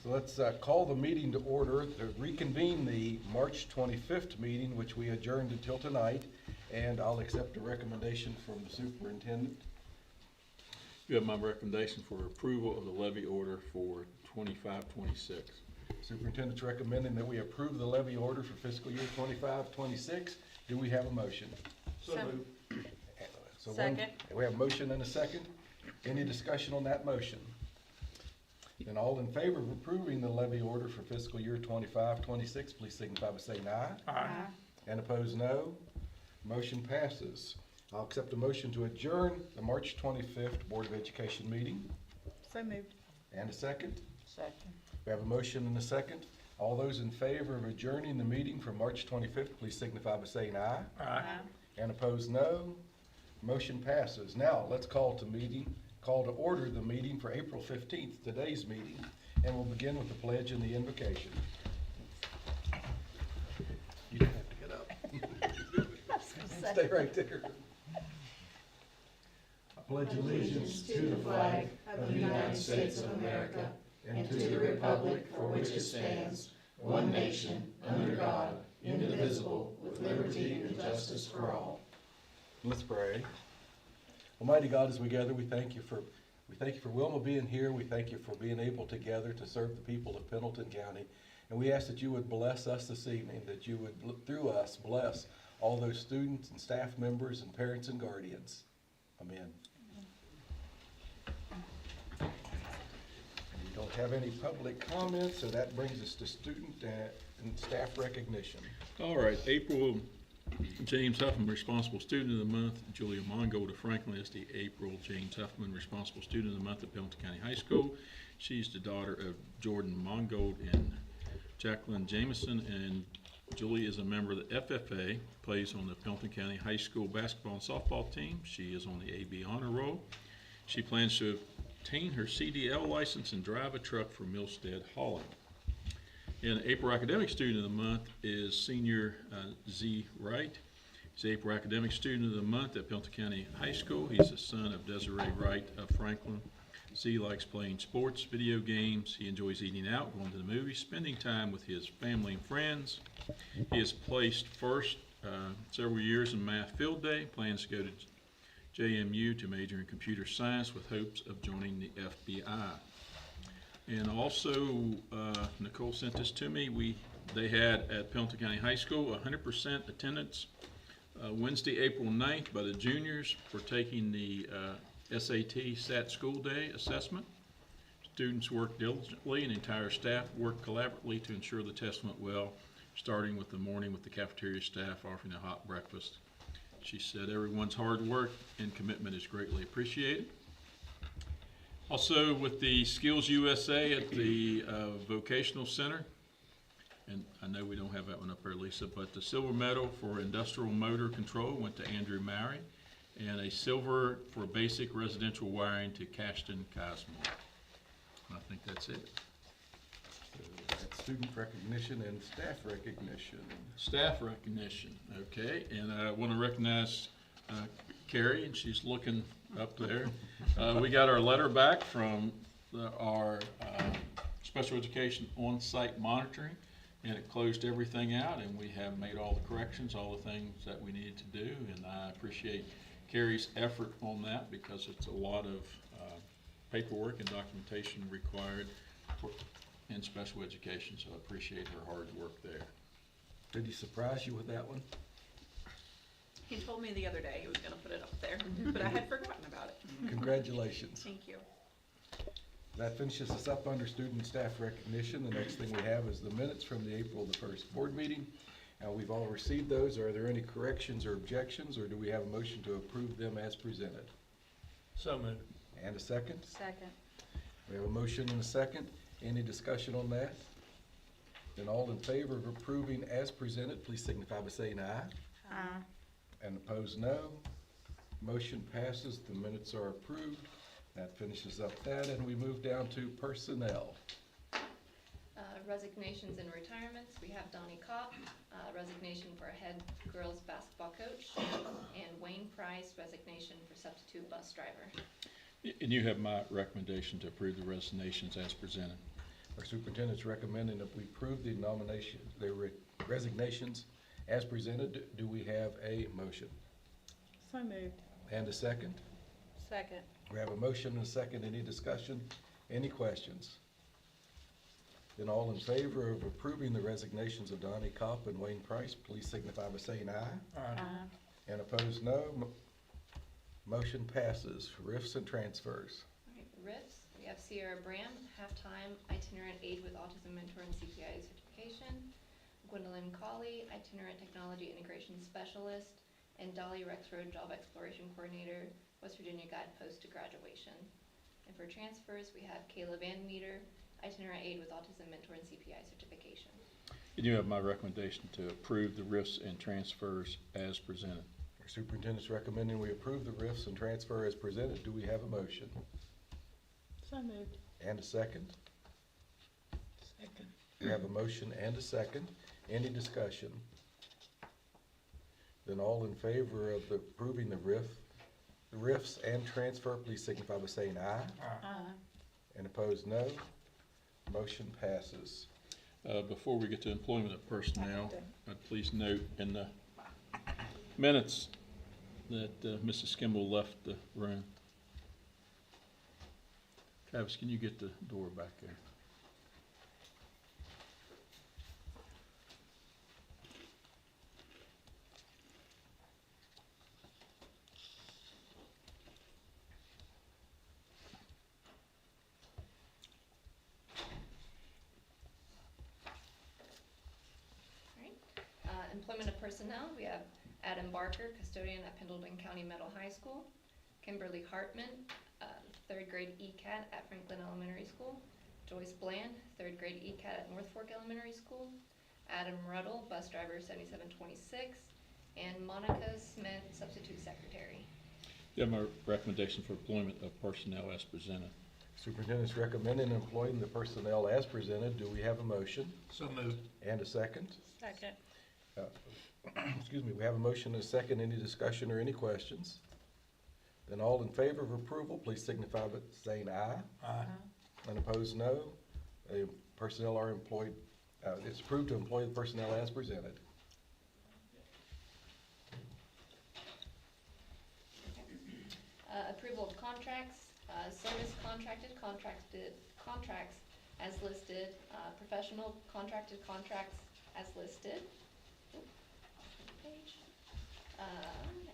So let's call the meeting to order to reconvene the March 25th meeting, which we adjourned until tonight, and I'll accept a recommendation from the superintendent. You have my recommendation for approval of the levy order for 25-26. Superintendent's recommending that we approve the levy order for fiscal year 25-26. Do we have a motion? So moved. Second. We have a motion and a second. Any discussion on that motion? Then all in favor of approving the levy order for fiscal year 25-26, please signify by saying aye. Aye. And opposed, no. Motion passes. I'll accept a motion to adjourn the March 25th Board of Education meeting. So moved. And a second. Second. We have a motion and a second. All those in favor of adjourning the meeting from March 25th, please signify by saying aye. Aye. And opposed, no. Motion passes. Now, let's call to order the meeting for April 15th, today's meeting. And we'll begin with the pledge and the invocation. You don't have to get up. Stay right there. I pledge allegiance to the flag of the United States of America and to the republic for which it stands, one nation, under God, indivisible, with liberty and justice for all. Let's pray. Almighty God, as we gather, we thank you for Wilma being here. We thank you for being able to gather to serve the people of Pendleton County. And we ask that you would bless us this evening, that you would, through us, bless all those students and staff members and parents and guardians. Amen. And we don't have any public comments, so that brings us to student and staff recognition. All right, April James Huffman, Responsible Student of the Month. Julia Mongold of Franklin is the April James Huffman, Responsible Student of the Month at Pendleton County High School. She's the daughter of Jordan Mongold and Jacqueline Jameson, and Julie is a member of the FFA, plays on the Pendleton County High School basketball and softball team. She is on the AB honor roll. She plans to obtain her CDL license and drive a truck for Milstead Hauling. And April Academic Student of the Month is Senior Z. Wright. He's the April Academic Student of the Month at Pendleton County High School. He's the son of Desiree Wright of Franklin. Z likes playing sports, video games. He enjoys eating out, going to the movies, spending time with his family and friends. He has placed first several years in Math Field Day, plans to go to JMU to major in computer science with hopes of joining the FBI. And also, Nicole sent this to me. They had at Pendleton County High School 100% attendance Wednesday, April 9th by the juniors for taking the SAT SAT School Day assessment. Students worked diligently and the entire staff worked collaboratively to ensure the test went well, starting with the morning with the cafeteria staff offering a hot breakfast. She said everyone's hard work and commitment is greatly appreciated. Also with the Skills USA at the Vocational Center, and I know we don't have that one up there, Lisa, but the silver medal for industrial motor control went to Andrew Murray, and a silver for basic residential wiring to Cashton Cosmore. I think that's it. So that's student recognition and staff recognition. Staff recognition, okay, and I want to recognize Carrie, and she's looking up there. We got our letter back from our special education on-site monitoring, and it closed everything out, and we have made all the corrections, all the things that we needed to do, and I appreciate Carrie's effort on that because it's a lot of paperwork and documentation required in special education, so I appreciate her hard work there. Did he surprise you with that one? He told me the other day he was going to put it up there, but I had forgotten about it. Congratulations. Thank you. That finishes us up under student and staff recognition. The next thing we have is the minutes from the April the 1st board meeting. We've all received those. Are there any corrections or objections, or do we have a motion to approve them as presented? So moved. And a second? Second. We have a motion and a second. Any discussion on that? Then all in favor of approving as presented, please signify by saying aye. Aye. And opposed, no. Motion passes. The minutes are approved. That finishes up that, and we move down to personnel. Resignations and retirements. We have Donnie Kopp, resignation for head girls basketball coach, and Wayne Price, resignation for substitute bus driver. And you have my recommendation to approve the resignations as presented. Our superintendent's recommending that we approve the nomination, resignations as presented. Do we have a motion? So moved. And a second? Second. We have a motion and a second. Any discussion? Any questions? Then all in favor of approving the resignations of Donnie Kopp and Wayne Price, please signify by saying aye. And opposed, no. Motion passes. Rifts and transfers. All right, RIFs, we have Sierra Bram, half-time itinerant aide with autism mentor and CPI certification. Gwendolyn Colley, itinerant technology integration specialist. And Dolly Rexroad, job exploration coordinator, West Virginia Guidepost to graduation. And for transfers, we have Kayla Van Meter, itinerant aide with autism mentor and CPI certification. And you have my recommendation to approve the RIFs and transfers as presented. Our superintendent's recommending we approve the rifts and transfer as presented. Do we have a motion? So moved. And a second? Second. We have a motion and a second. Any discussion? Then all in favor of approving the rifts and transfer, please signify by saying aye. And opposed, no. Motion passes. Before we get to employment of personnel, please note in the minutes that Mrs. Kimball left the room. Travis, can you get the door back there? Employment of personnel, we have Adam Barker, custodian at Pendleton County Middle High School. Kimberly Hartman, third grade ECAT at Franklin Elementary School. Joyce Bland, third grade ECAT at North Fork Elementary School. Adam Ruddle, bus driver 7726. And Monica Smith, substitute secretary. You have my recommendation for employment of personnel as presented. Superintendent's recommending employing the personnel as presented. Do we have a motion? So moved. And a second? Second. Excuse me, we have a motion and a second. Any discussion or any questions? Then all in favor of approval, please signify by saying aye. Aye. And opposed, no. Personnel are employed, it's approved to employ the personnel as presented. Approval of contracts, service contracts as listed, professional contracted contracts as listed.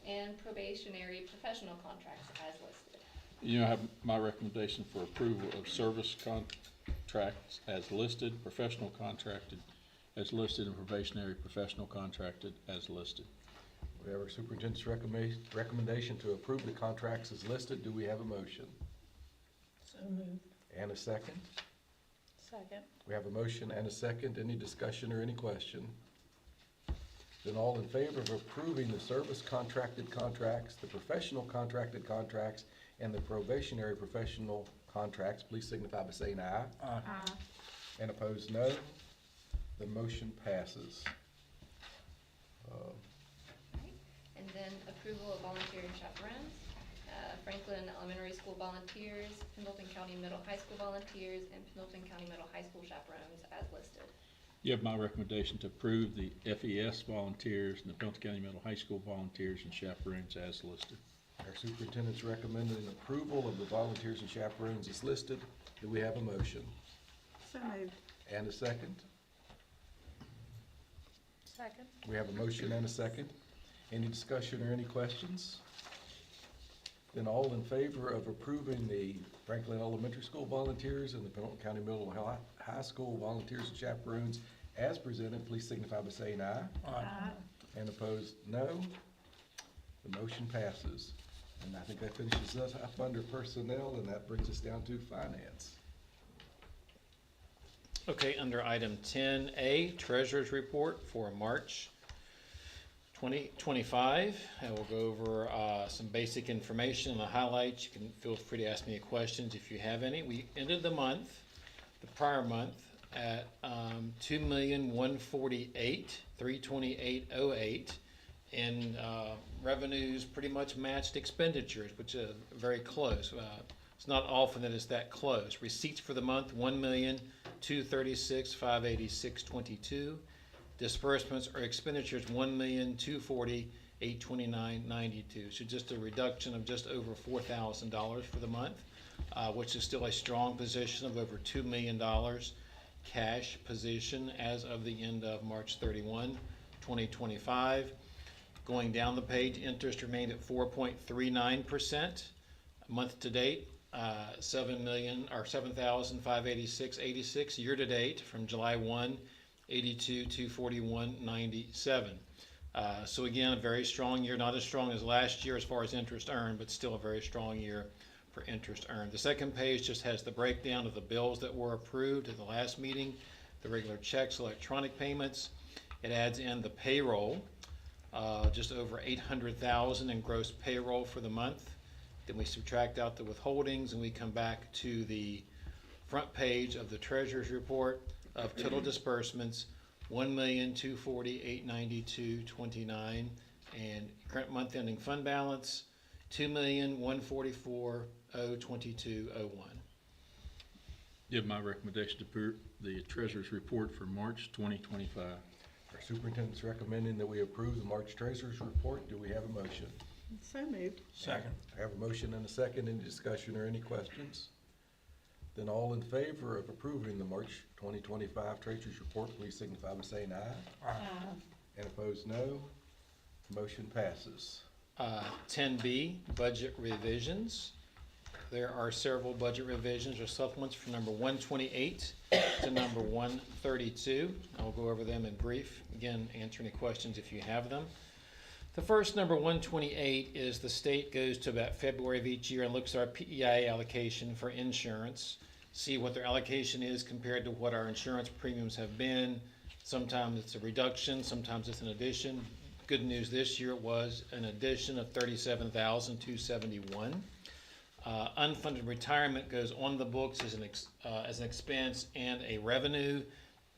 And probationary professional contracts as listed. You have my recommendation for approval of service contracts as listed, professional contracted as listed, and probationary professional contracted as listed. We have our superintendent's recommendation to approve the contracts as listed. Do we have a motion? So moved. And a second? Second. We have a motion and a second. Any discussion or any question? Then all in favor of approving the service contracted contracts, the professional contracted contracts, and the probationary professional contracts, please signify by saying aye. Aye. And opposed, no. The motion passes. And then approval of volunteer chaperones, Franklin Elementary School volunteers, Pendleton County Middle High School volunteers, and Pendleton County Middle High School chaperones as listed. You have my recommendation to approve the FES volunteers and the Pendleton County Middle High School volunteers and chaperones as listed. Our superintendent's recommending approval of the volunteers and chaperones as listed. Do we have a motion? So moved. And a second? Second. We have a motion and a second. Any discussion or any questions? Then all in favor of approving the Franklin Elementary School volunteers and the Pendleton County Middle High School volunteers and chaperones as presented, please signify by saying aye. Aye. And opposed, no. The motion passes. And I think that finishes us up under personnel, and that brings us down to finance. Okay, under item 10A, Treasurer's Report for March 2025. I will go over some basic information and the highlights. You can feel free to ask me questions if you have any. We ended the prior month, at $2,148,328.08, and revenues pretty much matched expenditures, which is very close. It's not often that it's that close. Receipts for the month, $1,236,586.22. Disbursements or expenditures, $1,240,829.92. So just a reduction of just over $4,000 for the month, which is still a strong position of over $2 million cash position as of the end of March 31, 2025. Going down the page, interest remained at 4.39%. Month to date, $7,586.86. Year to date, from July 1, 82,241.97. So again, a very strong year, not as strong as last year as far as interest earned, but still a very strong year for interest earned. The second page just has the breakdown of the bills that were approved at the last meeting, the regular checks, electronic payments. It adds in the payroll, just over $800,000 in gross payroll for the month. Then we subtract out the withholdings and we come back to the front page of the treasurer's report of total disbursements, $1,240,892.29, and current month ending fund balance, $2,144,022.01. Give my recommendation to approve the treasurer's report for March 2025. Our superintendent's recommending that we approve the March treasurer's report. Do we have a motion? So moved. Second. I have a motion and a second. Any discussion or any questions? Then all in favor of approving the March 2025 treasurer's report, please signify by saying aye. Aye. And opposed, no. Motion passes. 10B, budget revisions. There are several budget revisions or supplements from number 128 to number 132. I'll go over them in brief. Again, answer any questions if you have them. The first, number 128, is the state goes to about February of each year and looks at our PEI allocation for insurance, see what their allocation is compared to what our insurance premiums have been. Sometimes it's a reduction, sometimes it's an addition. Good news this year, it was an addition of $37,271. Unfunded retirement goes on the books as an expense and a revenue.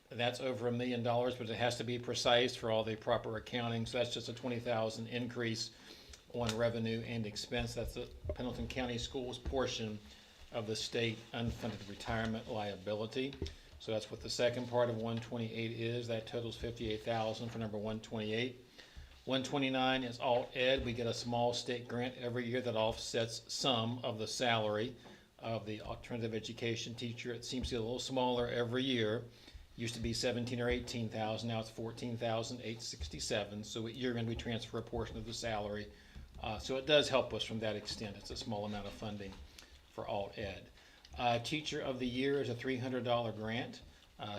That's over $1 million, but it has to be precise for all the proper accounting. So that's just a $20,000 increase on revenue and expense. That's the Pendleton County Schools portion of the state unfunded retirement liability. So that's what the second part of 128 is. That totals $58,000 for number 128. 129 is alt ed. We get a small state grant every year that offsets some of the salary of the alternative education teacher. It seems to get a little smaller every year. Used to be 17 or 18,000. Now it's 14,867. So you're going to transfer a portion of the salary. So it does help us from that extent. It's a small amount of funding for alt ed. Teacher of the Year is a $300 grant.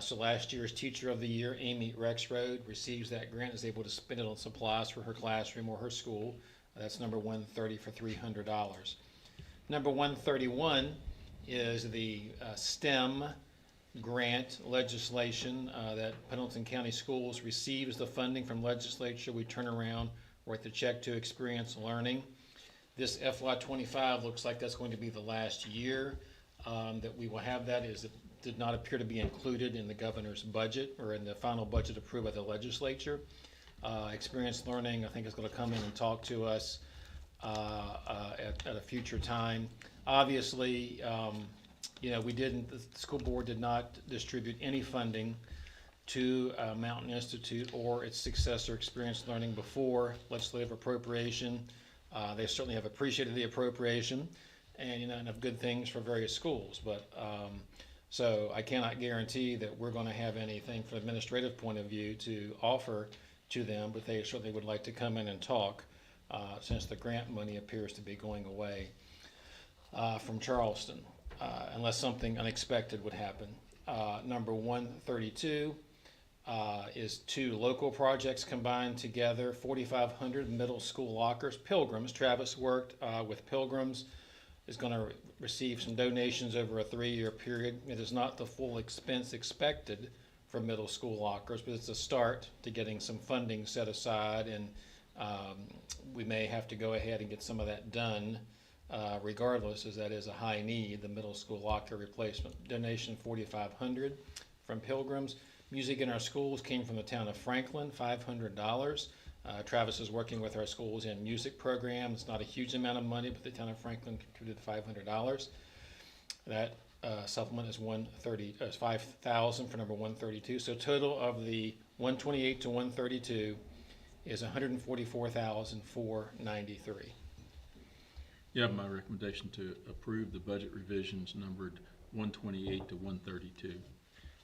So last year's Teacher of the Year, Amy Rexroad, receives that grant, is able to spend it on supplies for her classroom or her school. That's number 130 for $300. Number 131 is the STEM grant legislation that Pendleton County Schools receives the funding from legislature. We turn around, write the check to Experience Learning. This FY25 looks like that's going to be the last year that we will have that. It did not appear to be included in the governor's budget or in the final budget approved by the legislature. Experience Learning, I think, is going to come in and talk to us at a future time. Obviously, the school board did not distribute any funding to Mountain Institute or its successor, Experience Learning, before legislative appropriation. They certainly have appreciated the appropriation and have good things for various schools, but so I cannot guarantee that we're going to have anything from an administrative point of view to offer to them, but they certainly would like to come in and talk since the grant money appears to be going away from Charleston, unless something unexpected would happen. Number 132 is two local projects combined together, 4,500 middle school lockers. Pilgrims, Travis worked with Pilgrims, is going to receive some donations over a 3-year period. It is not the full expense expected for middle school lockers, but it's a start to getting some funding set aside, and we may have to go ahead and get some of that done regardless, as that is a high need, the middle school locker replacement. Donation $4,500 from Pilgrims. Music in our schools came from the town of Franklin, $500. Travis is working with our schools in music program. It's not a huge amount of money, but the town of Franklin contributed $500. That supplement is 5,000 for number 132. So total of the 128 to 132 is 144,493. You have my recommendation to approve the budget revisions numbered 128 to 132.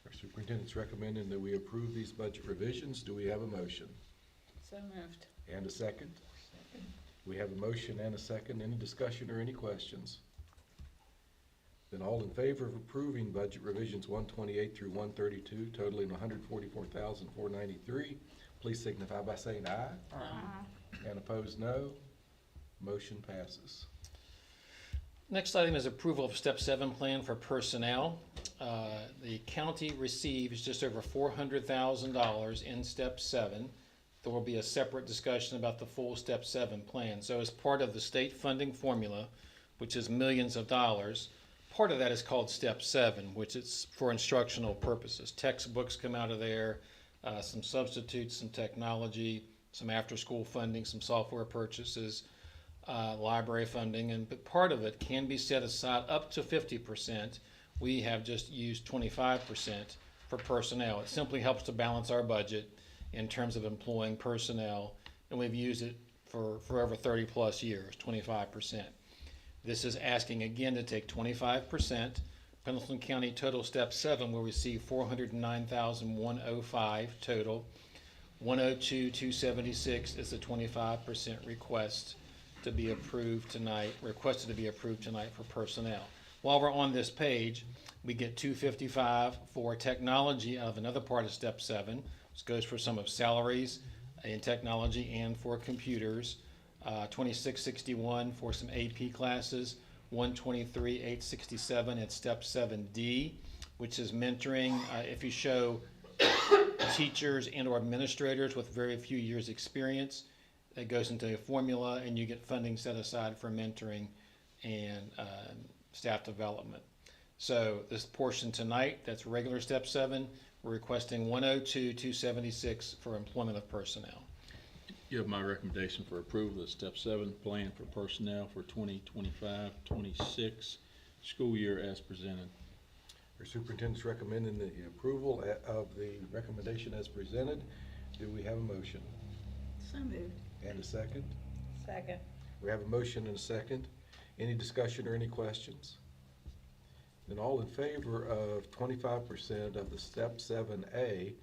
Our superintendent's recommending that we approve these budget revisions. Do we have a motion? So moved. And a second? We have a motion and a second. Any discussion or any questions? Then all in favor of approving budget revisions 128 through 132 totaling 144,493, please signify by saying aye. Aye. And opposed, no. Motion passes. Next item is approval of Step 7 plan for personnel. The county receives just over $400,000 in Step 7. There will be a separate discussion about the full Step 7 plan. So as part of the state funding formula, which is millions of dollars, part of that is called Step 7, which is for instructional purposes. Textbooks come out of there, some substitutes, some technology, some after-school funding, some software purchases, library funding, but part of it can be set aside up to 50%. We have just used 25% for personnel. It simply helps to balance our budget in terms of employing personnel, and we've used it for over 30 plus years, 25%. This is asking again to take 25%. Pendleton County total Step 7 will receive $409,105 total. 102,276 is the 25% requested to be approved tonight for personnel. While we're on this page, we get $255 for technology out of another part of Step 7. This goes for some of salaries in technology and for computers. $2661 for some AP classes. $123,867 at Step 7D, which is mentoring. If you show teachers and or administrators with very few years experience, that goes into a formula and you get funding set aside for mentoring and staff development. So this portion tonight, that's regular Step 7, we're requesting 102,276 for employment of personnel. You have my recommendation for approval of Step 7 plan for personnel for 2025-26 school year as presented. Our superintendent's recommending the approval of the recommendation as presented. Do we have a motion? So moved. And a second? Second. We have a motion and a second. Any discussion or any questions? Then all in favor of 25% of the Step 7A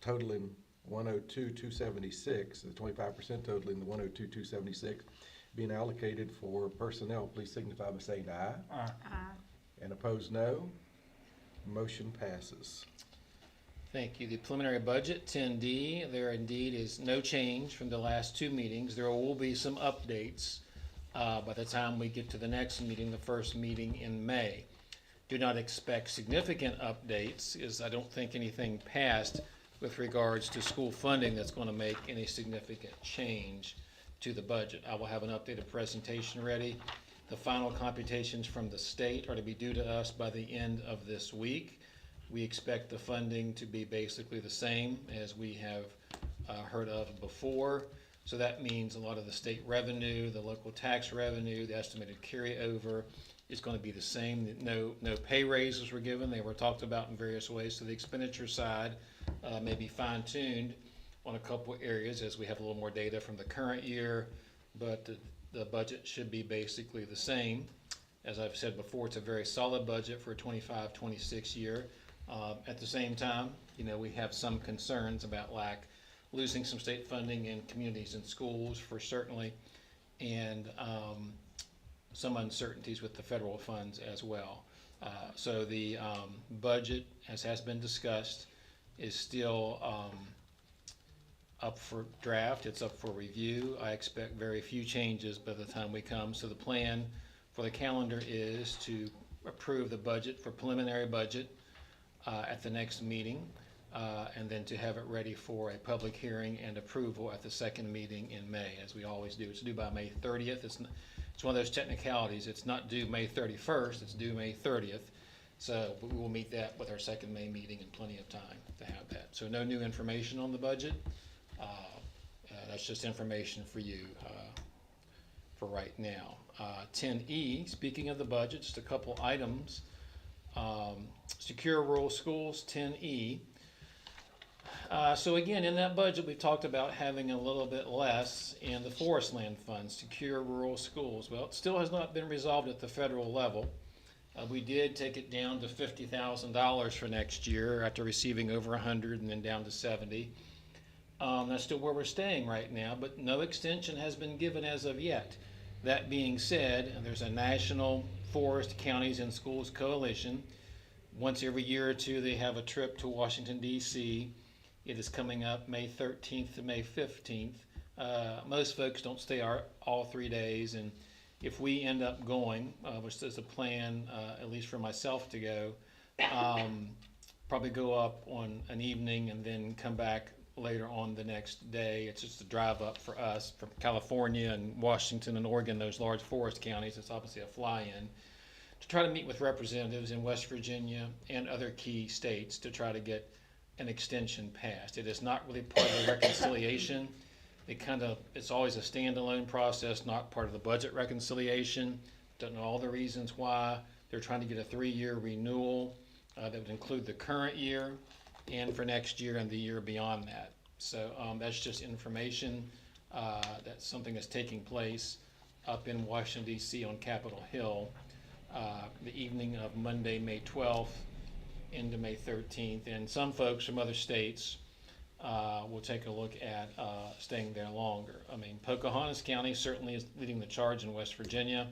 totaling 102,276, the 25% totaling the 102,276 being allocated for personnel, please signify by saying aye. Aye. And opposed, no. Motion passes. Thank you. The preliminary budget, 10D, there indeed is no change from the last two meetings. There will be some updates by the time we get to the next meeting, the first meeting in May. Do not expect significant updates, as I don't think anything passed with regards to school funding that's going to make any significant change to the budget. I will have an updated presentation ready. The final computations from the state are to be due to us by the end of this week. We expect the funding to be basically the same as we have heard of before. So that means a lot of the state revenue, the local tax revenue, the estimated carryover is going to be the same. No pay raises were given. They were talked about in various ways. So the expenditure side may be fine-tuned on a couple areas as we have a little more data from the current year, but the budget should be basically the same. As I've said before, it's a very solid budget for a 25-26 year. At the same time, we have some concerns about losing some state funding in communities and schools for certainly, and some uncertainties with the federal funds as well. So the budget, as has been discussed, is still up for draft. It's up for review. I expect very few changes by the time we come. So the plan for the calendar is to approve the budget for preliminary budget at the next meeting, and then to have it ready for a public hearing and approval at the second meeting in May, as we always do. It's due by May 30th. It's one of those technicalities. It's not due May 31st. It's due May 30th. So we will meet that with our second May meeting in plenty of time to have that. So no new information on the budget. That's just information for you for right now. 10E, speaking of the budget, just a couple items. Secure rural schools, 10E. So again, in that budget, we talked about having a little bit less in the forest land fund, secure rural schools. Well, it still has not been resolved at the federal level. We did take it down to $50,000 for next year after receiving over 100 and then down to 70. That's still where we're staying right now, but no extension has been given as of yet. That being said, there's a National Forest Counties and Schools Coalition. Once every year or two, they have a trip to Washington, D.C. It is coming up May 13th to May 15th. Most folks don't stay all 3 days, and if we end up going, which is a plan, at least for myself to go, probably go up on an evening and then come back later on the next day. It's just a drive up for us from California and Washington and Oregon, those large forest counties. It's obviously a fly-in to try to meet with representatives in West Virginia and other key states to try to get an extension passed. It is not really part of the reconciliation. It's always a standalone process, not part of the budget reconciliation. Don't know all the reasons why. They're trying to get a 3-year renewal that would include the current year and for next year and the year beyond that. So that's just information. That's something that's taking place up in Washington, D.C. on Capitol Hill the evening of Monday, May 12th into May 13th. And some folks from other states will take a look at staying there longer. I mean, Pocahontas County certainly is leading the charge in West Virginia.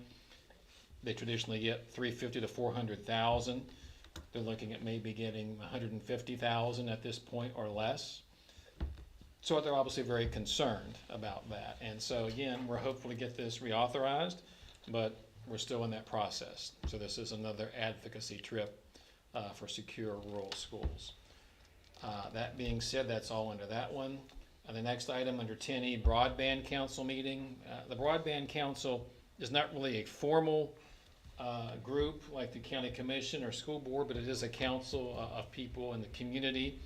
They traditionally get $350,000 to $400,000. They're looking at maybe getting $150,000 at this point or less. So they're obviously very concerned about that. And so again, we're hopeful to get this reauthorized, but we're still in that process. So this is another advocacy trip for secure rural schools. That being said, that's all under that one. The next item under 10E, Broadband Council meeting. The Broadband Council is not really a formal group like the county commission or school board, but it is a council of people in the community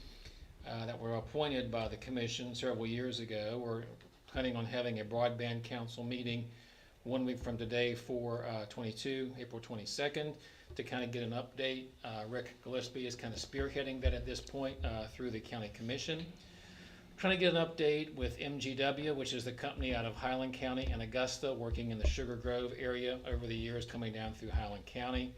that were appointed by the commission several years ago. We're planning on having a broadband council meeting 1 week from today for 22, April 22nd, to kind of get an update. Rick Gillespie is kind of spearheading that at this point through the county commission. Trying to get an update with MGW, which is the company out of Highland County and Augusta, working in the Sugar Grove area over the years, coming down through Highland County.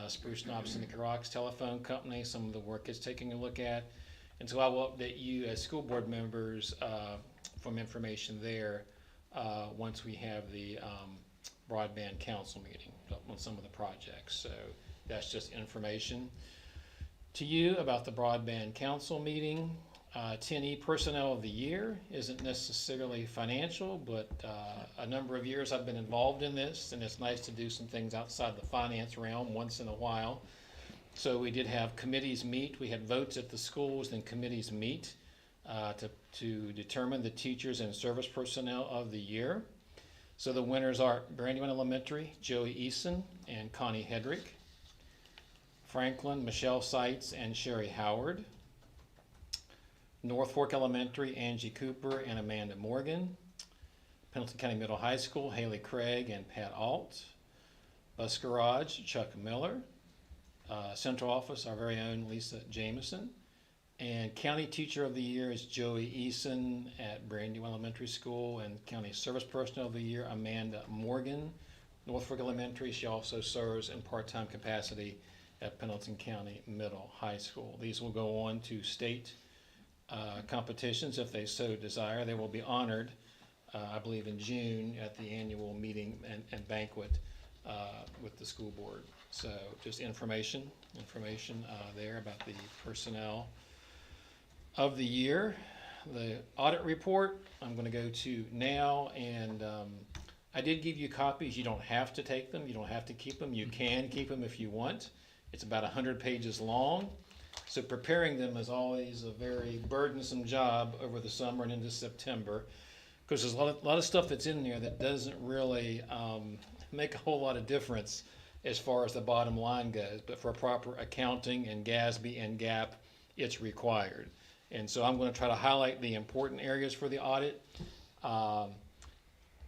Spruce Knob Syndicate Rocks Telephone Company, some of the work it's taking a look at. And so I will update you as school board members from information there once we have the broadband council meeting on some of the projects. So that's just information to you about the broadband council meeting. 10E Personnel of the Year isn't necessarily financial, but a number of years I've been involved in this, and it's nice to do some things outside the finance realm once in a while. So we did have committees meet. We had votes at the schools, then committees meet to determine the teachers and service personnel of the year. So the winners are Brandywine Elementary, Joey Eason and Connie Hedrick. Franklin, Michelle Seitz and Sherry Howard. North Fork Elementary, Angie Cooper and Amanda Morgan. Pendleton County Middle High School, Haley Craig and Pat Alt. Bus Garage, Chuck Miller. Central Office, our very own Lisa Jameson. And County Teacher of the Year is Joey Eason at Brandywine Elementary School, and County Service Personnel of the Year, Amanda Morgan. North Fork Elementary, she also serves in part-time capacity at Pendleton County Middle High School. These will go on to state competitions if they so desire. They will be honored, I believe, in June at the annual meeting and banquet with the school board. So just information there about the personnel of the year. The audit report I'm going to go to now, and I did give you copies. You don't have to take them. You don't have to keep them. You can keep them if you want. It's about 100 pages long. So preparing them is always a very burdensome job over the summer and into September, because there's a lot of stuff that's in there that doesn't really make a whole lot of difference as far as the bottom line goes. But for proper accounting and GASB and GAAP, it's required. And so I'm going to try to highlight the important areas for the audit.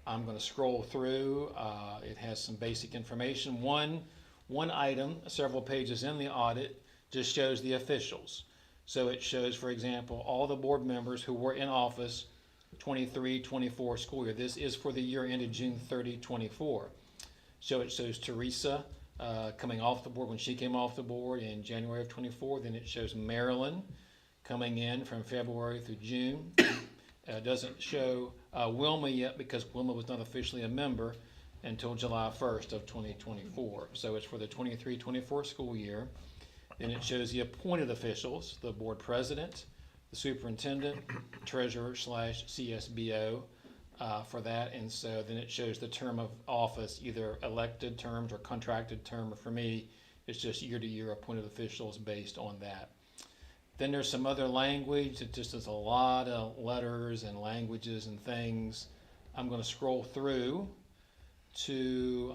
I'm gonna scroll through. It has some basic information. One item, several pages in the audit, just shows the officials. So it shows, for example, all the board members who were in office 23-24 school year. This is for the year ended June 30, 24. So it shows Teresa coming off the board when she came off the board in January of 24. Then it shows Marilyn coming in from February through June. Doesn't show Wilma yet because Wilma was not officially a member until July 1st of 2024. So it's for the 23-24 school year. Then it shows the appointed officials, the board president, the superintendent, treasurer / CSBO for that. And so then it shows the term of office, either elected terms or contracted term. Or for me, it's just year-to-year appointed officials based on that. Then there's some other language. It just is a lot of letters and languages and things. I'm going to scroll through to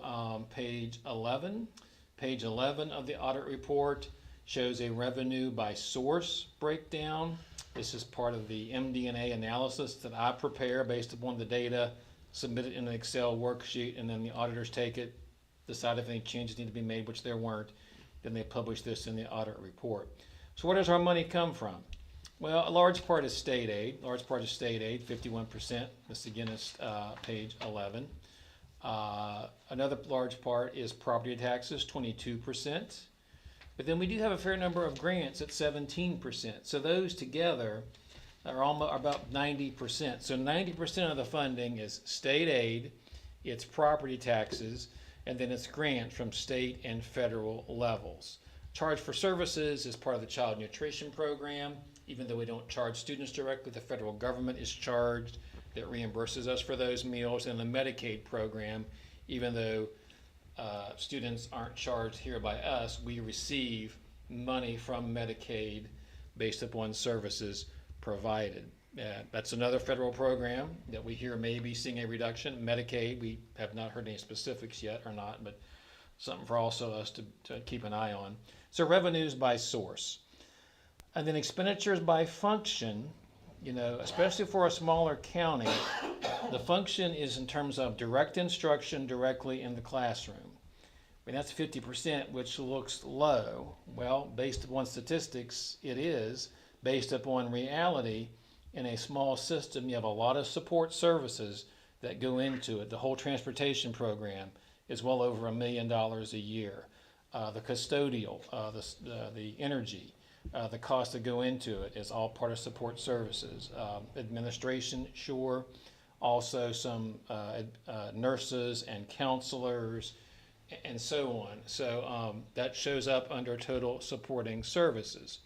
page 11. Page 11 of the audit report shows a revenue by source breakdown. This is part of the MD&A analysis that I prepare based upon the data, submit it in an Excel worksheet, and then the auditors take it, decide if any changes need to be made, which there weren't. Then they publish this in the audit report. So where does our money come from? Well, a large part is state aid. 51%. This again is page 11. Another large part is property taxes, 22%. But then we do have a fair number of grants at 17%. So those together are almost about 90%. So 90% of the funding is state aid, it's property taxes, and then it's grants from state and federal levels. Charge for services is part of the child nutrition program. Even though we don't charge students directly, the federal government is charged that reimburses us for those meals. And the Medicaid program, even though students aren't charged here by us, we receive money from Medicaid based upon services provided. That's another federal program that we hear may be seeing a reduction. Medicaid, we have not heard any specifics yet or not, but something for also us to keep an eye on. So revenues by source. And then expenditures by function, you know, especially for a smaller county, the function is in terms of direct instruction directly in the classroom. I mean, that's 50%, which looks low. Well, based upon statistics, it is. Based upon reality, in a small system, you have a lot of support services that go into it. The whole transportation program is well over $1 million a year. The custodial, the energy, the cost that go into it is all part of support services. Administration, sure. Also some nurses and counselors and so on. So that shows up under total supporting services.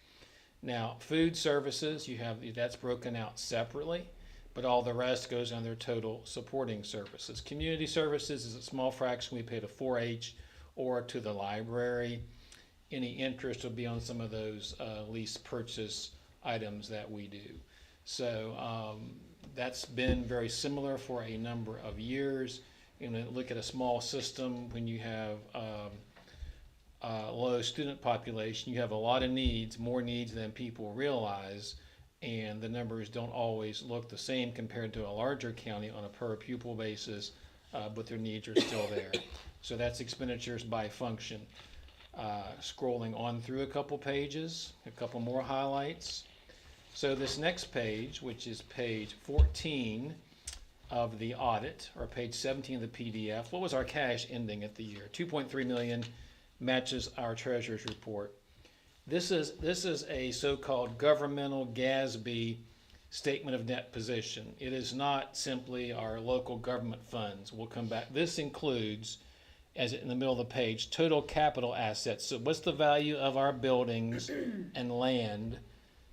Now, food services, that's broken out separately, but all the rest goes under total supporting services. Community services is a small fraction we pay to 4-H or to the library. Any interest will be on some of those lease purchase items that we do. So that's been very similar for a number of years. You know, look at a small system when you have low student population, you have a lot of needs, more needs than people realize, and the numbers don't always look the same compared to a larger county on a per pupil basis, but their needs are still there. So that's expenditures by function. Scrolling on through a couple pages, a couple more highlights. So this next page, which is page 14 of the audit, or page 17 of the PDF, what was our cash ending at the year? 2.3 million, matches our treasurer's report. This is a so-called governmental GASB statement of net position. It is not simply our local government funds. We'll come back. This includes, as in the middle of the page, total capital assets. So what's the value of our buildings and land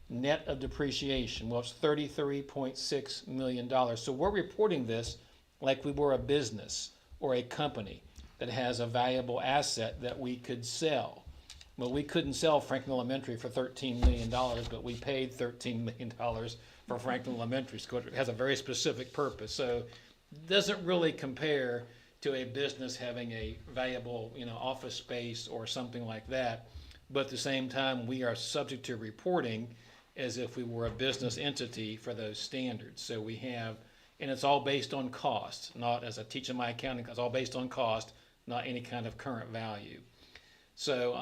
net of depreciation? Well, it's $33.6 million. So we're reporting this like we were a business or a company that has a valuable asset that we could sell. Well, we couldn't sell Franklin Elementary for $13 million, but we paid $13 million for Franklin Elementary School. It has a very specific purpose. So it doesn't really compare to a business having a valuable, office space or something like that. But at the same time, we are subject to reporting as if we were a business entity for those standards. So we have And it's all based on cost, not, as I teach in my accounting, it's all based on cost, not any kind of current value. So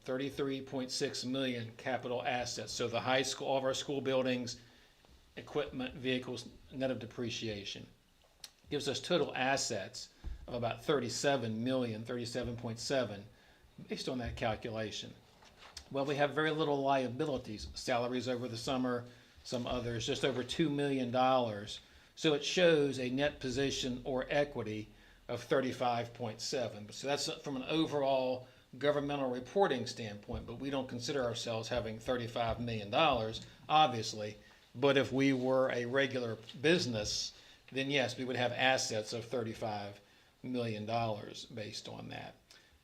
33.6 million capital assets. So the high school, all of our school buildings, equipment, vehicles, net of depreciation, gives us total assets of about 37 million, 37.7, based on that calculation. Well, we have very little liabilities, salaries over the summer, some others, just over $2 million. So it shows a net position or equity of 35.7. So that's from an overall governmental reporting standpoint, but we don't consider ourselves having $35 million, obviously. But if we were a regular business, then yes, we would have assets of $35 million based on that.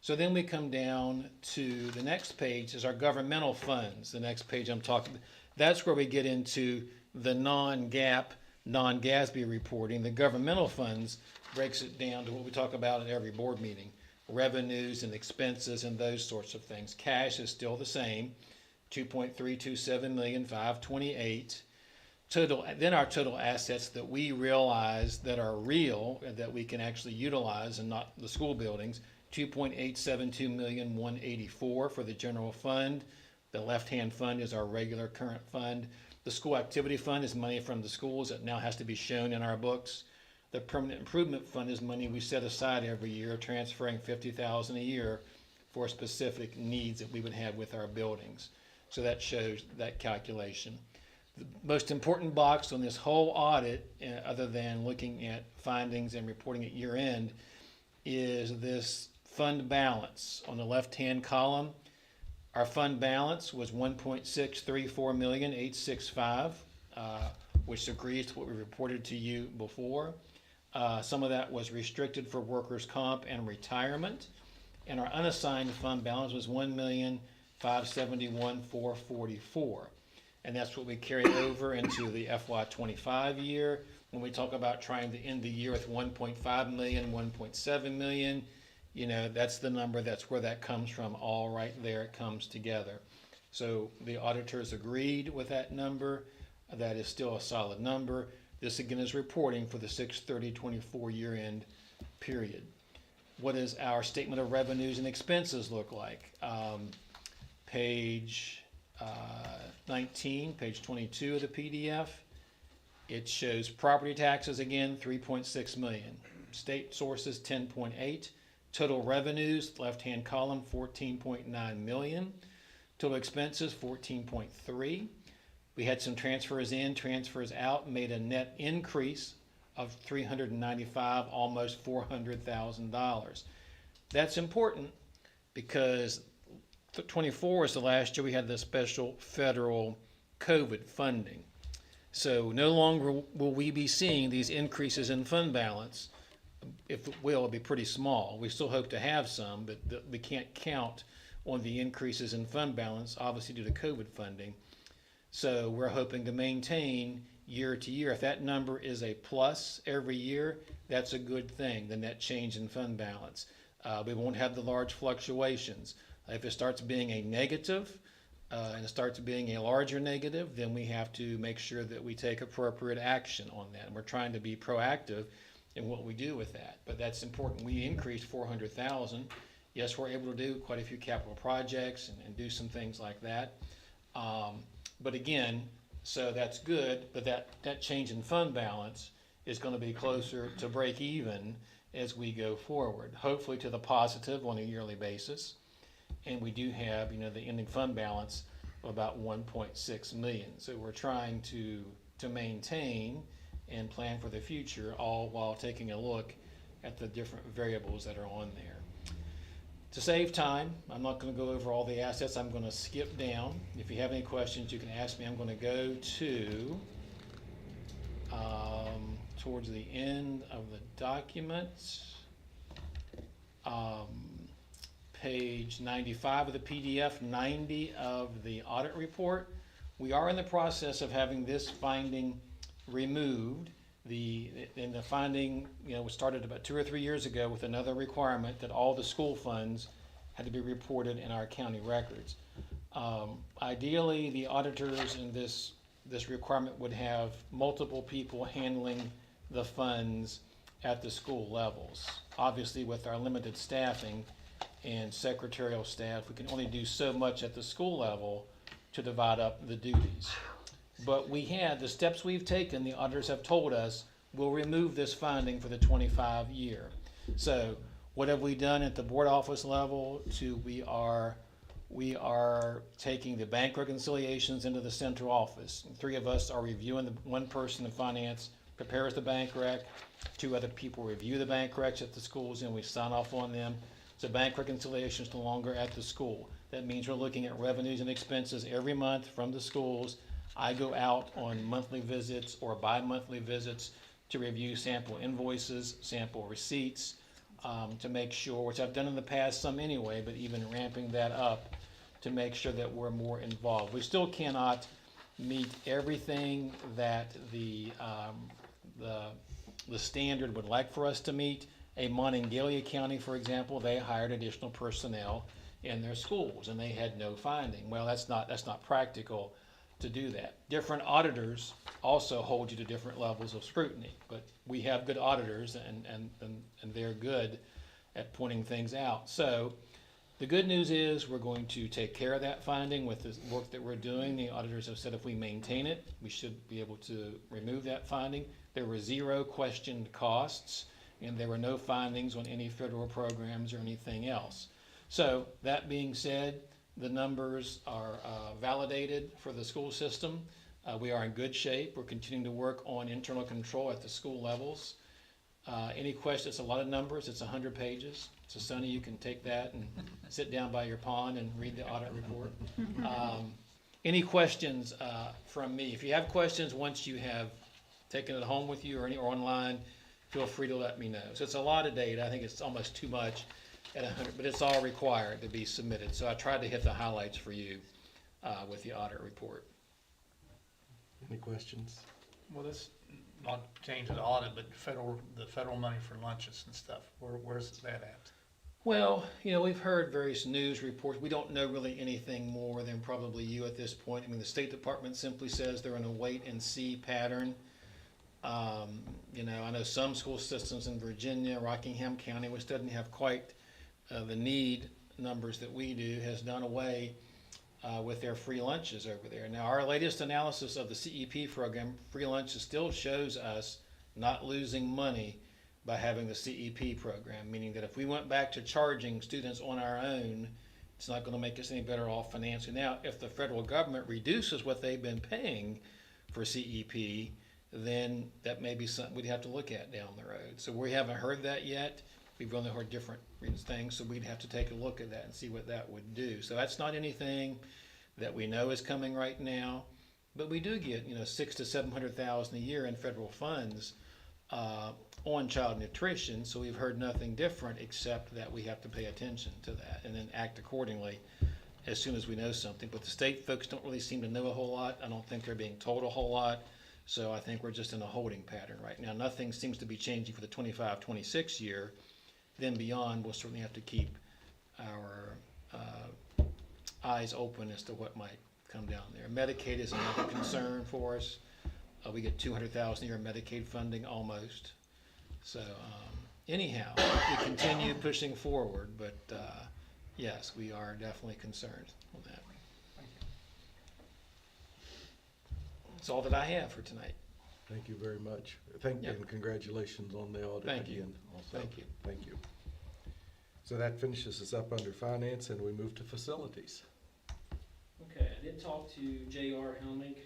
So then we come down to the next page is our governmental funds. The next page I'm talking, that's where we get into the non-GAAP, non-GASB reporting. The governmental funds breaks it down to what we talk about at every board meeting, revenues and expenses and those sorts of things. Cash is still the same, 2.327,528,000. Total, then our total assets that we realize that are real and that we can actually utilize and not the school buildings, 2.872,184,000 for the general fund. The left-hand fund is our regular current fund. The school activity fund is money from the schools that now has to be shown in our books. The permanent improvement fund is money we set aside every year, transferring $50,000 a year for specific needs that we would have with our buildings. So that shows that calculation. The most important box on this whole audit, other than looking at findings and reporting at year end, is this fund balance. On the left-hand column, our fund balance was $1.634,865,000, which agrees to what we reported to you before. Some of that was restricted for workers' comp and retirement. And our unassigned fund balance was $1,571,444. And that's what we carry over into the FY25 year. When we talk about trying to end the year with 1.5 million, 1.7 million, you know, that's the number, that's where that comes from, all right there, it comes together. So the auditors agreed with that number. That is still a solid number. This again is reporting for the 6/30/24 year end period. What does our statement of revenues and expenses look like? Page 19, page 22 of the PDF. It shows property taxes again, 3.6 million. State sources, 10.8. Total revenues, left-hand column, 14.9 million. Total expenses, 14.3. We had some transfers in, transfers out, made a net increase of 395, almost $400,000. That's important because 24 is the last year we had the special federal COVID funding. So no longer will we be seeing these increases in fund balance. If it will, it'll be pretty small. We still hope to have some, but we can't count on the increases in fund balance, obviously due to COVID funding. So we're hoping to maintain year to year. If that number is a plus every year, that's a good thing, the net change in fund balance. We won't have the large fluctuations. If it starts being a negative and it starts being a larger negative, then we have to make sure that we take appropriate action on that. And we're trying to be proactive in what we do with that. But that's important. We increased $400,000. Yes, we're able to do quite a few capital projects and do some things like that. But again, so that's good, but that change in fund balance is going to be closer to break even as we go forward, hopefully to the positive on a yearly basis. And we do have, you know, the ending fund balance of about 1.6 million. So we're trying to maintain and plan for the future, all while taking a look at the different variables that are on there. To save time, I'm not going to go over all the assets. I'm going to skip down. If you have any questions, you can ask me. I'm going to go to towards the end of the document, page 95 of the PDF, 90 of the audit report. We are in the process of having this finding removed. The finding, you know, was started about 2 or 3 years ago with another requirement that all the school funds had to be reported in our county records. Ideally, the auditors in this requirement would have multiple people handling the funds at the school levels. Obviously, with our limited staffing and secretarial staff, we can only do so much at the school level to divide up the duties. But the steps we've taken, the auditors have told us, will remove this funding for the 25 year. So what have we done at the board office level? We are taking the bank reconciliations into the central office. 3 of us are reviewing one person in finance prepares the bank rec, 2 other people review the bank recs at the schools, and we sign off on them. So bank reconciliation is no longer at the school. That means we're looking at revenues and expenses every month from the schools. I go out on monthly visits or bi-monthly visits to review sample invoices, sample receipts, to make sure, which I've done in the past some anyway, but even ramping that up to make sure that we're more involved. We still cannot meet everything that the standard would like for us to meet. A Monongalia County, for example, they hired additional personnel in their schools and they had no finding. Well, that's not practical to do that. Different auditors also hold you to different levels of scrutiny, but we have good auditors and they're good at pointing things out. So the good news is we're going to take care of that finding with the work that we're doing. The auditors have said if we maintain it, we should be able to remove that finding. There were 0 questioned costs and there were no findings on any federal programs or anything else. So that being said, the numbers are validated for the school system. We are in good shape. We're continuing to work on internal control at the school levels. Any questions? It's a lot of numbers. It's 100 pages. So Sonny, you can take that and sit down by your pond and read the audit report. Any questions from me? If you have questions once you have taken it home with you or online, feel free to let me know. So it's a lot of data. I think it's almost too much at 100, but it's all required to be submitted. So I tried to hit the highlights for you with the audit report. Any questions? Well, this, not change the audit, but the federal money for lunches and stuff, where's that at? Well, we've heard various news reports. We don't know really anything more than probably you at this point. I mean, the State Department simply says they're in a wait and see pattern. I know some school systems in Virginia, Rockingham County, which doesn't have quite the need numbers that we do, has done away with their free lunches over there. Now, our latest analysis of the CEP program, free lunches still shows us not losing money by having the CEP program, meaning that if we went back to charging students on our own, it's not going to make us any better off financially. Now, if the federal government reduces what they've been paying for CEP, then that may be something we'd have to look at down the road. So we haven't heard that yet. We've only heard different things, so we'd have to take a look at that and see what that would do. So that's not anything that we know is coming right now, but we do get $600,000 to $700,000 a year in federal funds on child nutrition. So we've heard nothing different except that we have to pay attention to that and then act accordingly as soon as we know something. But the state folks don't really seem to know a whole lot. I don't think they're being told a whole lot. So I think we're just in a holding pattern right now. Nothing seems to be changing for the 25-26 year. Then beyond, we'll certainly have to keep our eyes open as to what might come down there. Medicaid is another concern for us. We get $200,000 a year in Medicaid funding almost. So anyhow, we continue pushing forward, but yes, we are definitely concerned on that. That's all that I have for tonight. Thank you very much. Thank you, Yep. and congratulations on the audit Thank you. again also. Thank you. Thank you. So that finishes us up under finance, and we move to facilities. Okay, I did talk to J.R. Helmig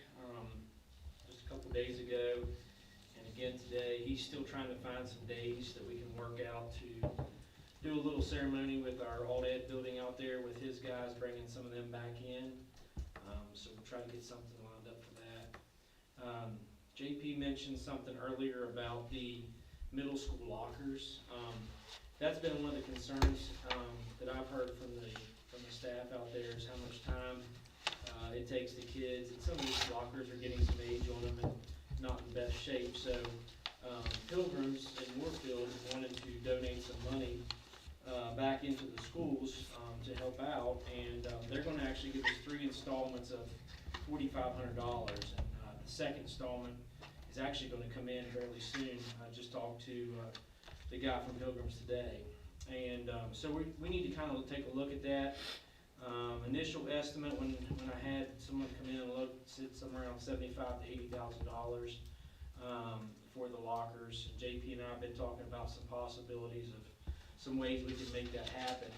just a couple days ago, and again today. He's still trying to find some days that we can work out to do a little ceremony with our all-ed building out there with his guys, bringing some of them back in. So we'll try to get something lined up for that. JP mentioned something earlier about the middle school lockers. That's been one of the concerns that I've heard from the staff out there is how much time it takes the kids. And some of these lockers are getting some age on them and not in best shape. So Pilgrims in Warfield wanted to donate some money back into the schools to help out, and they're going to actually give us 3 installments of $4,500. And the second installment is It's actually gonna come in fairly soon. I just talked to, the guy from Pilgrims today. And, so we need to kind of take a look at that. Initial estimate, when I had someone come in and look, said somewhere around $75,000 to $80,000, for the lockers. JP and I have been talking about some possibilities of some ways we can make that happen.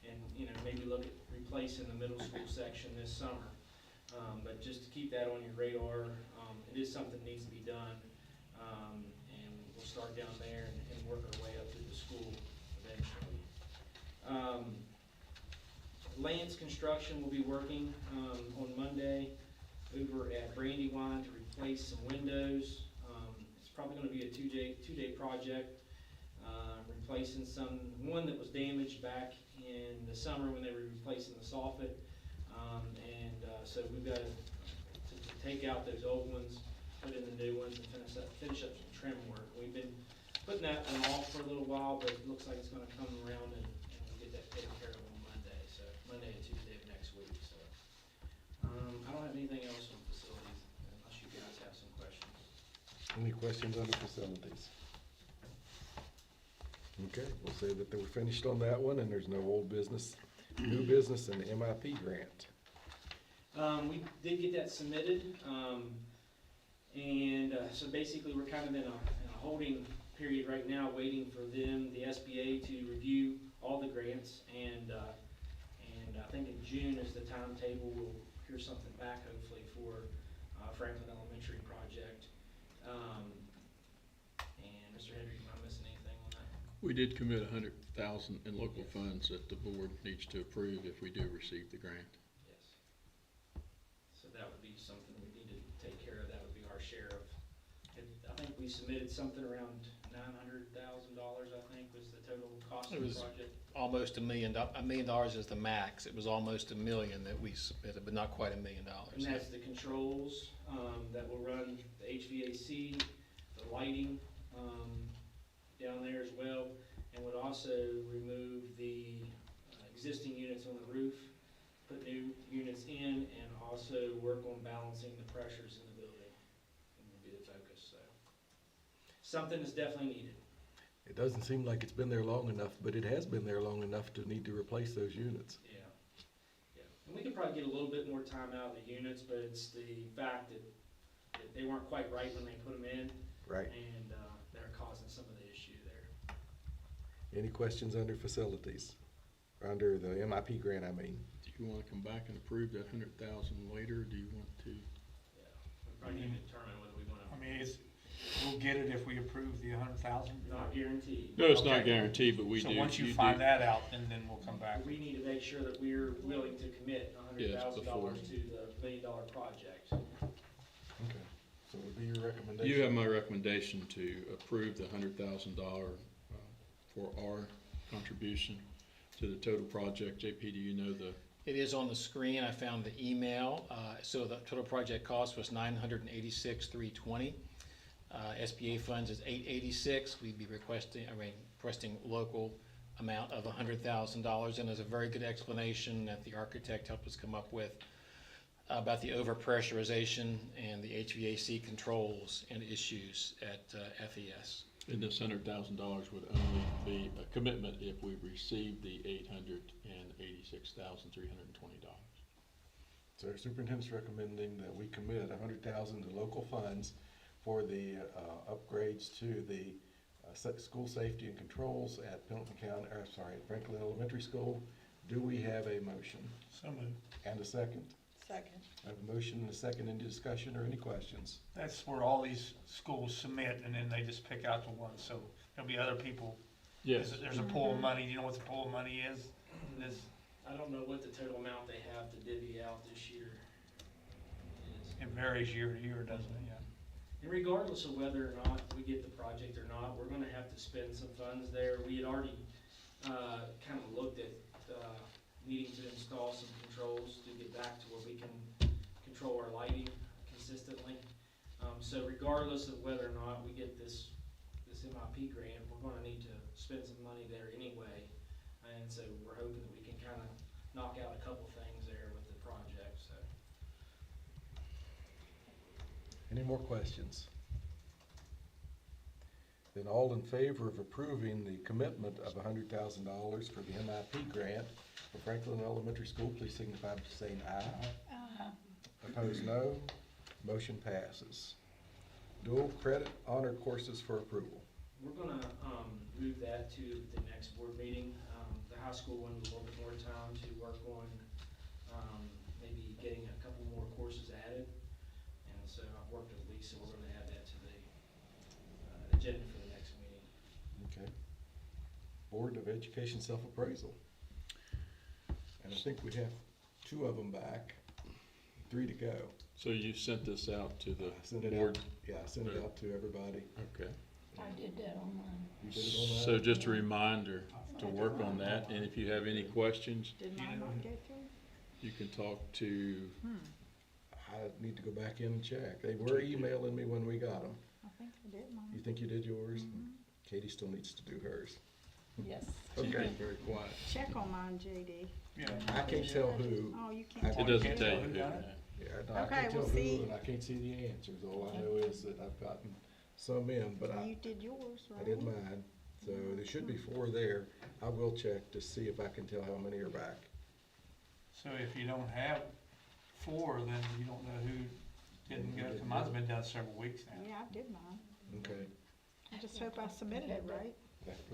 And, you know, maybe look at replacing the middle school section this summer. But just to keep that on your radar, it is something that needs to be done. And we'll start down there and work our way up through the school eventually. Lance Construction will be working, on Monday over at Brandywine to replace some windows. It's probably gonna be a two-day project, replacing one that was damaged back in the summer when they were replacing the soffit. So we've got to take out those old ones, put in the new ones, and finish up some trim work. We've been putting that one off for a little while, but it looks like it's gonna come around and we'll get that taken care of on Monday, so Monday and Tuesday of next week, so. I don't have anything else on facilities, unless you guys have some questions. Any questions under facilities? Okay, we'll say that they were finished on that one, and there's no old business, new business, and MIP grant. We did get that submitted, and so basically we're kind of in a holding period right now, waiting for them, the SBA, to review all the grants, and I think in June is the timetable. We'll hear something back hopefully for Franklin Elementary project. And Mr. Hendrick, am I missing anything on that? We did commit $100,000 in local funds that the board needs to approve if we do receive the grant. Yes. So that would be something we need to take care of. That would be our share of, I think we submitted something around $900,000, I think, was the total cost of the project. Almost $1 million. $1 million is the max. It was almost $1 million that we submitted, but not quite $1 million. And that's the controls, that will run the HVAC, the lighting, down there as well, and would also remove the existing units on the roof, put new units in, and also work on balancing the pressures in the building, and will be the focus, so. Something that's definitely needed. It doesn't seem like it's been there long enough, but it has been there long enough to need to replace those units. Yeah, yeah. And we could probably get a little bit more time out of the units, but it's the fact that they weren't quite right when they put them in. Right. And they're causing some of the issue there. Any questions under facilities? Under the MIP grant, I mean. Do you want to come back and approve that $100,000 later, or do you want to? Yeah, we probably need to determine whether we want I to, mean, we'll get it if we approve the 100,000. not guaranteed. No, it's not Okay. guaranteed, but we do. So once you do- find that out, then we'll come back. We need to make sure that we're willing to commit $100,000 before. to the $1 million project. Okay. So it would be your recommendation? You have my recommendation to approve the $100,000 for our contribution to the total project. JP, do you know the? It is on the screen. I found the email. So the total project cost was $986,320. SBA funds is $886. We'd be requesting local amount of $100,000, and there's a very good explanation that the architect helped us come up with about the overpressurization and the HVAC controls and issues at FES. And this $100,000 would only be a commitment if we receive the $886,320. So our superintendent's recommending that we commit $100,000 to local funds for the upgrades to the school safety and controls at Franklin Elementary School. Do we have a motion? So moved. And a second? Second. I have a motion and a second. Any discussion or any questions? That's where all these schools submit, and then they just pick out the one, so there'll be other people. Yes. There's a pool of money. Do you know what the pool of money is? I don't know what the total amount they have to divvy out this year is. It varies year to year, doesn't it? Yeah. And regardless of whether or not we get the project or not, we're gonna have to spend some funds there. We had already, kind of looked at, needing to install some controls to get back to where we can control our lighting consistently. So regardless of whether or not we get this MIP grant, we're gonna need to spend some money there anyway. And so we're hoping that we can kind of knock out a couple things there with the project, so. Any more questions? Then all in favor of approving the commitment of $100,000 for the MIP grant for Franklin Elementary School, please signify by saying aye. Opposed, no. Motion passes. Dual credit honor courses for approval. We're gonna, move that to the next board meeting. The high school one was a little bit more time to work on, maybe getting a couple more courses added. And so I've worked with Lisa, we're gonna add that to the, agenda for the next meeting. Okay. Board of Education self-appraisal. And I think we have 2 of them back, 3 to go. So you sent this out to the I sent it board? out, yeah, I sent it out to everybody. Okay. I did that on mine. You did it on that? So just a reminder to work on that, and if you have any questions, Did mine not go through? you can talk to, I need to go back in and check. They were emailing me when we got them. I think I did You mine. think you did yours? Katie still needs to do hers. Yes. she's Okay. been very quiet. Check on mine, JD. Yeah. I can't tell who. Oh, you I- can't. It doesn't can't tell tell you who who. done it? Yeah, no, I Okay, can't tell we'll who, see. and I can't see the answers. All I know is that I've gotten some in, but You I did yours, right? did mine. So there should be 4 there. I will check to see if I can tell how many are back. So if you don't have 4, then you don't know who didn't go, 'cause mine's been done several weeks now. Yeah, I did mine. Okay, I just hope I submitted it right.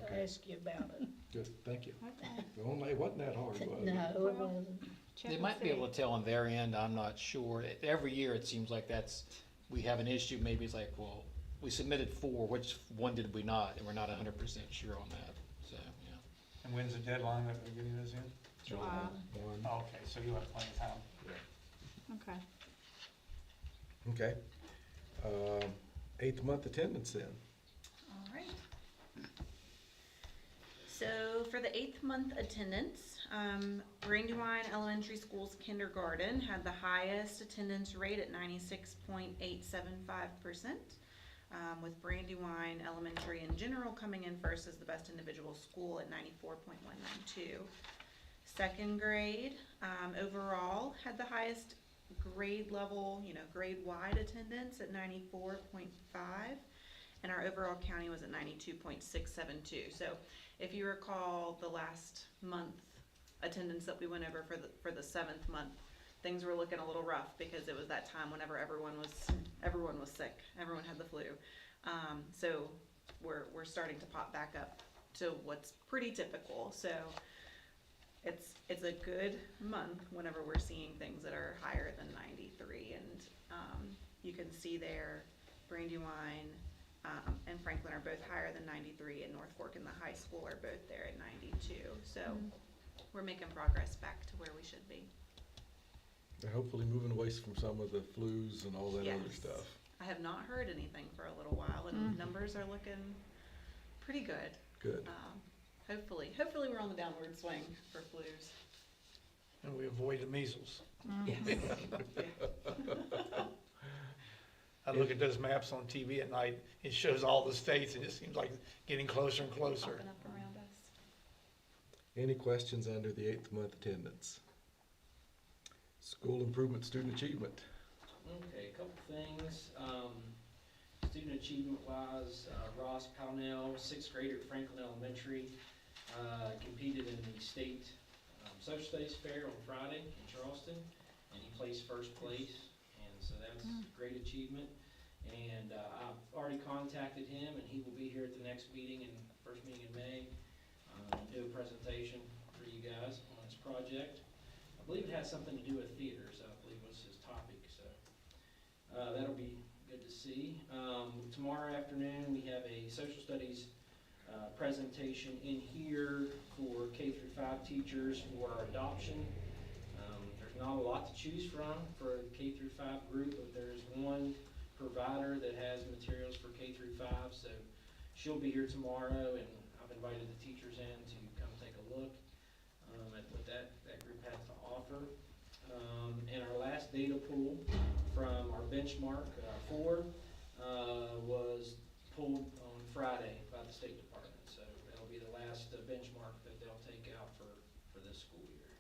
okay, Ask you about it. good, thank you. Okay. It wasn't that hard, was it? No, it Well, wasn't. Check They and might be see. able to tell on their end, I'm not sure. Every year, it seems like we have an issue, maybe it's like, well, we submitted 4, which one did we not? And we're not 100% sure on that, so, yeah. And when's the deadline that we're getting those in? July. One, Oh, okay, so you'll have plenty of time. Okay. okay. 8th month attendance then. All right. So for the 8th month attendance, Brandywine Elementary School's kindergarten had the highest attendance rate at 96.875%, with Brandywine Elementary in general coming in first as the best individual school at 94.192. Second grade, overall, had the highest grade level, grade-wide attendance at 94.5, and our overall county was at 92.672. So if you recall the last month attendance that we went over for the 7th month, things were looking a little rough because it was that time whenever everyone was sick, everyone had the flu. So we're starting to pop back up to what's pretty typical. So it's a good month whenever we're seeing things that are higher than 93, and you can see there Brandywine and Franklin are both higher than 93, and North Fork and the high school are both there at 92. So we're making progress back to where we should be. They're hopefully moving away from some of the flus and all that other Yes. stuff. I have not heard anything for a little while, and numbers are looking pretty good. Good. Hopefully we're on the downward swing for flus. And we avoid the measles. Yes. I look at those maps on TV at night, it shows all the states, and it seems like it's getting closer and closer. Popping up around us. Any questions under the 8th month attendance? School improvement, student achievement. Okay, a couple things. Student achievement wise, Ross Pownell, 6th grader at Franklin Elementary, competed in the state social studies fair on Friday in Charleston, and he placed first place, and so that's a great achievement. And I've already contacted him, and he will be here at the next meeting, first meeting in May, do a presentation for you guys on his project. I believe it has something to do with theater, so I believe was his topic, so that'll be good to see. Tomorrow afternoon, we have a social studies presentation in here for K through 5 teachers for our adoption. There's not a lot to choose from for the K through 5 group, but there's one provider that has materials for K through 5, so she'll be here tomorrow, and I've invited the teachers in to come take a look at what that group has to offer. And our last data pool from our benchmark 4 was pulled on Friday by the State Department, so that'll be the last benchmark that they'll take out for this school year.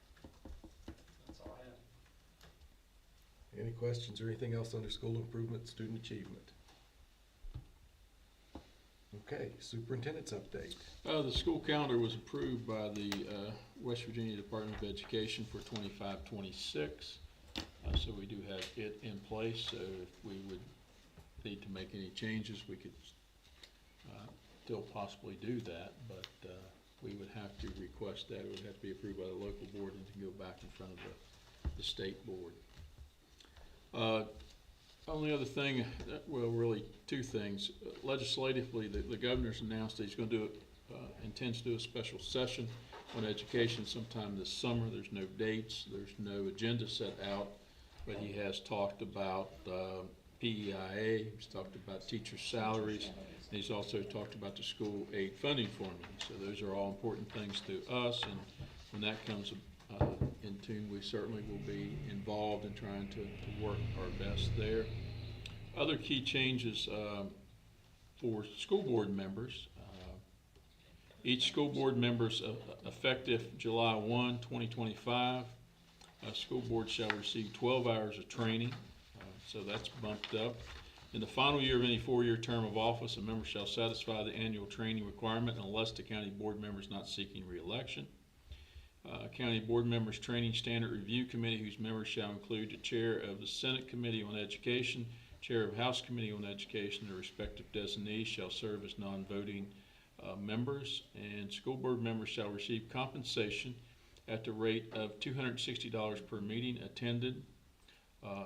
That's all I have. Any questions or anything else under school improvement, student achievement? Okay, superintendent's update. The school calendar was approved by the West Virginia Department of Education for 25-26. So we do have it in place, so if we would need to make any changes, we could still possibly do that, but we would have to request that. It would have to be approved by the local board and to go back in front of the state board. Only other thing, well, really two things. Legislatively, the governor's announced that he's going to do intends to do a special session on education sometime this summer. There's no dates, there's no agenda set out, but he has talked about PEIA, he's talked about teacher salaries, and he's also talked about the school aid funding formula. So those are all important things to us, and when that comes in tune, we certainly will be involved in trying to work our best there. Other key changes for school board members. Each school board member's effective July 1, 2025, school board shall receive 12 hours of training, so that's bumped up. In the final year of any 4-year term of office, a member shall satisfy the annual training requirement unless the county board member is not seeking re-election. County board members training standard review committee, whose members shall include the chair of the Senate Committee on Education, chair of House Committee on Education, and their respective designees shall serve as non-voting members, and school board members shall receive compensation at the rate of $260 per meeting attended,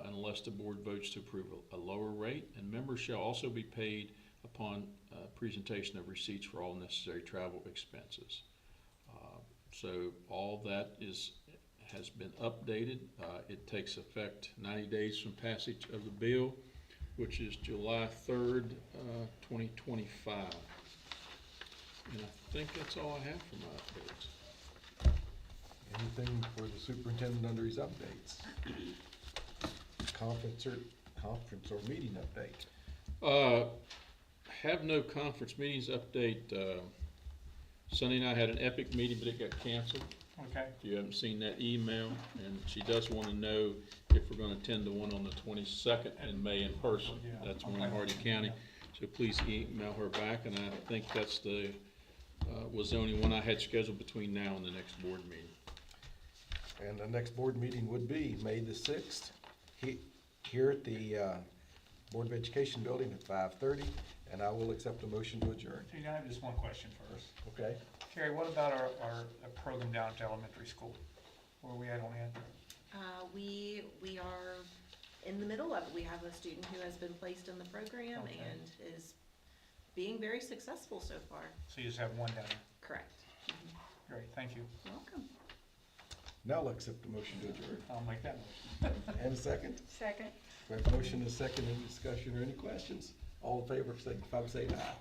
unless the board votes to approve a lower rate, and members shall also be paid upon presentation of receipts for all necessary travel expenses. So all that has been updated. It takes effect 90 days from passage of the bill, which is July 3rd, 2025. And I think that's all I have for my updates. Anything for the superintendent under his updates? Conference or meeting update? Have no conference meetings update. Sunny and I had an epic meeting, but it got canceled. Okay. If you haven't seen that email, and she does want to know if we're going to attend the one on the 22nd in May in person. Yeah, That's one in okay. Hardy County. So please email her back, and I think that's was the only one I had scheduled between now and the next board meeting. And the next board meeting would be May the 6th, here at the Board of Education building at 5:30, and I will accept a motion to adjourn. Gene, I have just one question first. Okay? Carrie, what about our program down at the elementary school? Where are we at on that? We are in the middle of it. We have a student who has been placed in the program Okay. and is being very successful so far. So you just have one down there. Correct. Great, thank you. Welcome. Now I'll accept the motion to adjourn. I'll make that motion. And a second? Second. We have a motion and a second. Any discussion or any questions? All in favor, signify by saying aye.